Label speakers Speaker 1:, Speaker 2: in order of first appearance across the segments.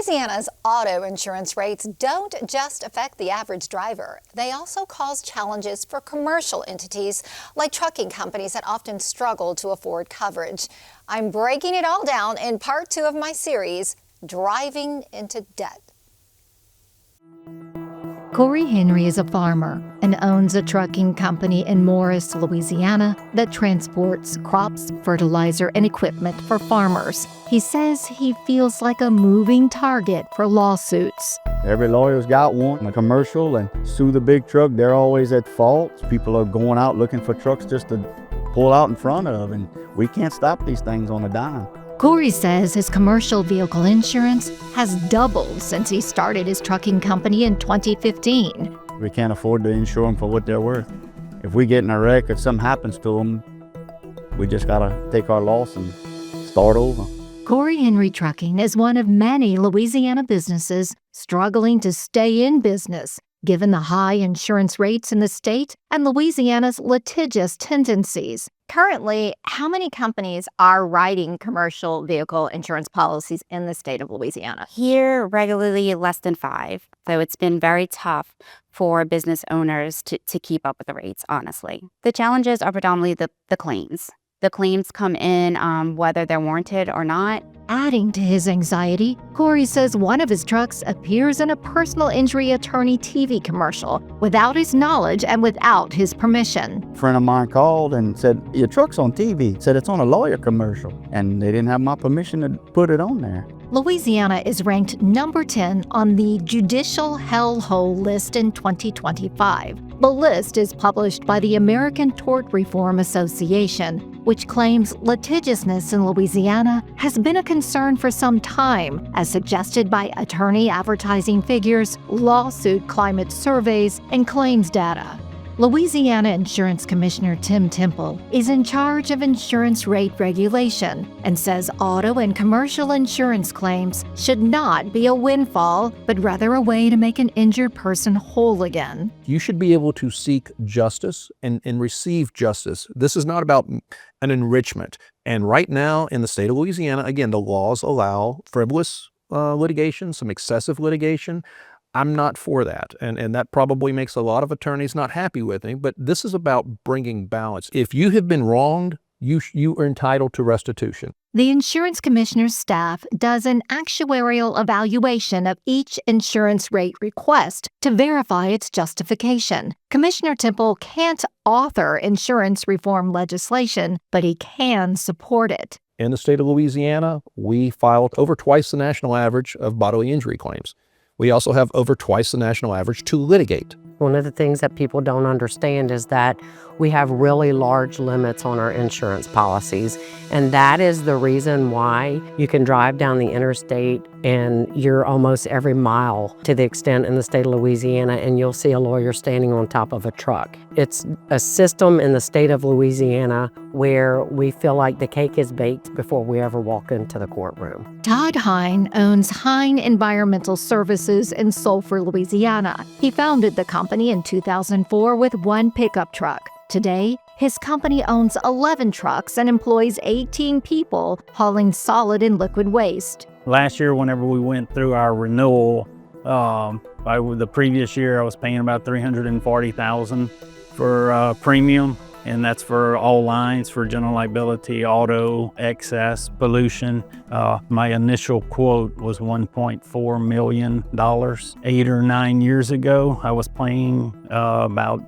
Speaker 1: Louisiana's auto insurance rates don't just affect the average driver. They also cause challenges for commercial entities like trucking companies that often struggle to afford coverage. I'm breaking it all down in part 2 of my series, Driving into Debt.
Speaker 2: Corey Henry is a farmer and owns a trucking company in Morris, Louisiana that transports crops, fertilizer, and equipment for farmers. He says he feels like a moving target for lawsuits.
Speaker 3: Every lawyer's got one, a commercial, and sue the big truck, they're always at fault. People are going out looking for trucks just to pull out in front of, and we can't stop these things on a dime.
Speaker 2: Corey says his commercial vehicle insurance has doubled since he started his trucking company in 2015.
Speaker 3: We can't afford to insure them for what they're worth. If we get in a wreck, if something happens to them, we just gotta take our loss and start over.
Speaker 2: Corey Henry Trucking is one of many Louisiana businesses struggling to stay in business, given the high insurance rates in the state and Louisiana's litigious tendencies.
Speaker 4: Currently, how many companies are writing commercial vehicle insurance policies in the state of Louisiana?
Speaker 5: Here, regularly less than 5. So it's been very tough for business owners to keep up with the rates, honestly. The challenges are predominantly the claims. The claims come in whether they're warranted or not.
Speaker 2: Adding to his anxiety, Corey says one of his trucks appears in a personal injury attorney TV commercial without his knowledge and without his permission.
Speaker 3: A friend of mine called and said, your truck's on TV. Said it's on a lawyer commercial, and they didn't have my permission to put it on there.
Speaker 2: Louisiana is ranked number 10 on the Judicial Hellhole list in 2025. The list is published by the American Tort Reform Association, which claims litigiousness in Louisiana has been a concern for some time, as suggested by attorney advertising figures, lawsuit climate surveys, and claims data. Louisiana Insurance Commissioner Tim Temple is in charge of insurance rate regulation and says auto and commercial insurance claims should not be a windfall, but rather a way to make an injured person whole again.
Speaker 6: You should be able to seek justice and receive justice. This is not about an enrichment. And right now in the state of Louisiana, again, the laws allow frivolous litigation, some excessive litigation. I'm not for that, and that probably makes a lot of attorneys not happy with me, but this is about bringing balance. If you have been wronged, you are entitled to restitution.
Speaker 2: The insurance commissioner's staff does an actuarial evaluation of each insurance rate request to verify its justification. Commissioner Temple can't author insurance reform legislation, but he can support it.
Speaker 6: In the state of Louisiana, we filed over twice the national average of bodily injury claims. We also have over twice the national average to litigate.
Speaker 7: One of the things that people don't understand is that we have really large limits on our insurance policies, and that is the reason why you can drive down the interstate and you're almost every mile to the extent in the state of Louisiana and you'll see a lawyer standing on top of a truck. It's a system in the state of Louisiana where we feel like the cake is baked before we ever walk into the courtroom.
Speaker 2: Todd Hine owns Hine Environmental Services in Sulphur, Louisiana. He founded the company in 2004 with one pickup truck. Today, his company owns 11 trucks and employs 18 people hauling solid and liquid waste.
Speaker 8: Last year, whenever we went through our renewal, the previous year I was paying about $340,000 for premium, and that's for all lines, for general liability, auto, excess, pollution. My initial quote was $1.4 million. 8 or 9 years ago, I was paying about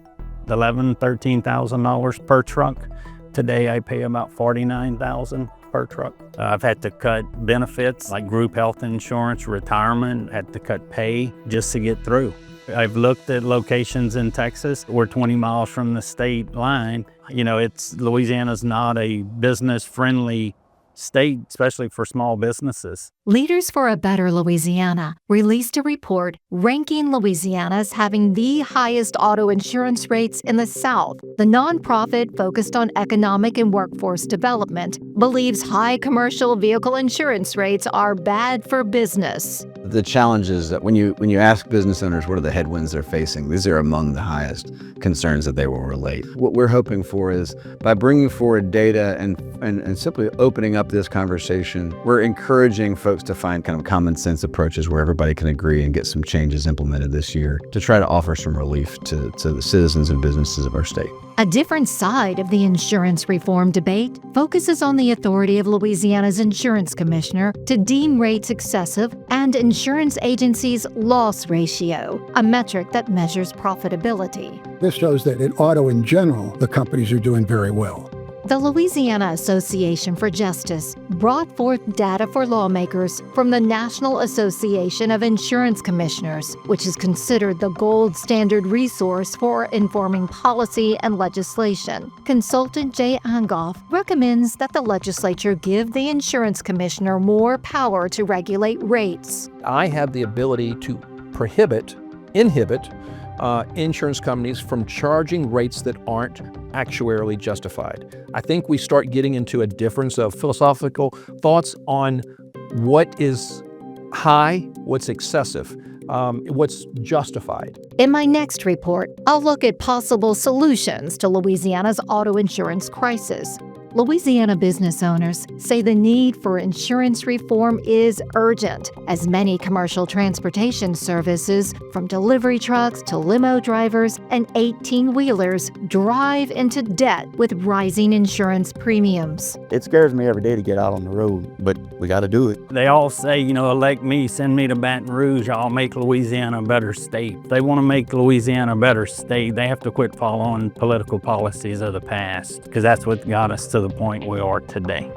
Speaker 8: $11,000, $13,000 per truck. Today I pay about $49,000 per truck. I've had to cut benefits like group health insurance, retirement, had to cut pay just to get through. I've looked at locations in Texas. We're 20 miles from the state line. You know, Louisiana's not a business-friendly state, especially for small businesses.
Speaker 2: Leaders for a Better Louisiana released a report ranking Louisiana as having the highest auto insurance rates in the South. The nonprofit focused on economic and workforce development believes high commercial vehicle insurance rates are bad for business.
Speaker 9: The challenge is that when you ask business owners what are the headwinds they're facing, these are among the highest concerns that they will relate. What we're hoping for is by bringing forward data and simply opening up up this conversation. We're encouraging folks to find kind of common sense approaches where everybody can agree and get some changes implemented this year to try to offer some relief to the citizens and businesses of our state.
Speaker 2: A different side of the insurance reform debate focuses on the authority of Louisiana's insurance commissioner to deem rates excessive and insurance agencies' loss ratio, a metric that measures profitability.
Speaker 10: This shows that in auto in general, the companies are doing very well.
Speaker 2: The Louisiana Association for Justice brought forth data for lawmakers from the National Association of Insurance Commissioners, which is considered the gold standard resource for informing policy and legislation. Consultant Jay Angoff recommends that the legislature give the insurance commissioner more power to regulate rates.
Speaker 6: I have the ability to inhibit insurance companies from charging rates that aren't actuarially justified. I think we start getting into a difference of philosophical thoughts on what is high, what's excessive, what's justified.
Speaker 2: In my next report, I'll look at possible solutions to Louisiana's auto insurance crisis. Louisiana business owners say the need for insurance reform is urgent, as many commercial transportation services, from delivery trucks to limo drivers and 18-wheelers, drive into debt with rising insurance premiums.
Speaker 3: It scares me every day to get out on the road, but we got to do it.
Speaker 8: They all say, elect me, send me to Baton Rouge, I'll make Louisiana a better state. If they want to make Louisiana a better state, they have to quit following political policies of the past, because that's what got us to the point we are today.